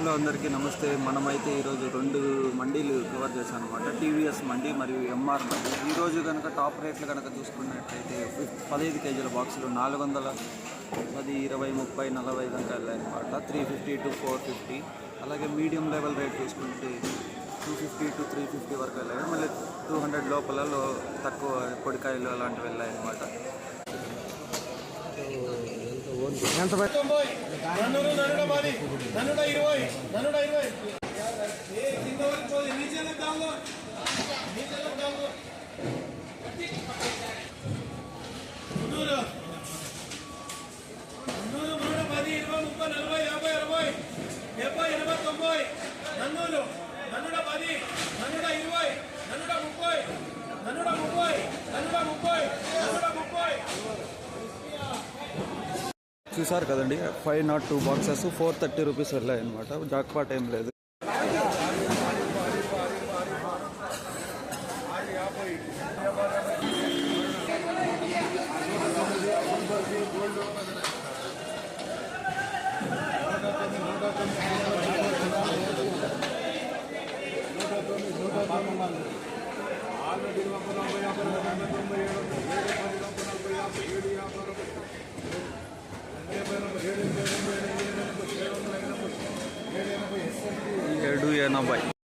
Hello అందరికీ నమస్తే. మనమైతే ఈరోజు రెండు మండీలు కవర్ చేశాను అనమాట. టీవీఎస్ మండి మరియు ఎంఆర్ మండి. ఈరోజు కనుక టాప్ రేట్లు కనుక చూసుకున్నట్లయితే 15 కేజీల బాక్సులు 410, 20, 30, 40 దాకా వెళ్ళాయన్నమాట. 350 to 450. అలాగే మీడియం లెవెల్ రేట్ చూసుకుంటే 250 to 350 వరకు వెళ్ళాయి. మళ్ళీ 200 లోపల తక్కువ పొడికాయలు అలాంటివి వెళ్ళాయన్నమాట. ఎంత చూసారు కదండి, 502 బాక్సెస్ 430 రూపీస్ వెళ్ళాయన్నమాట. జాక్పాట్ ఏం లేదు. $7.80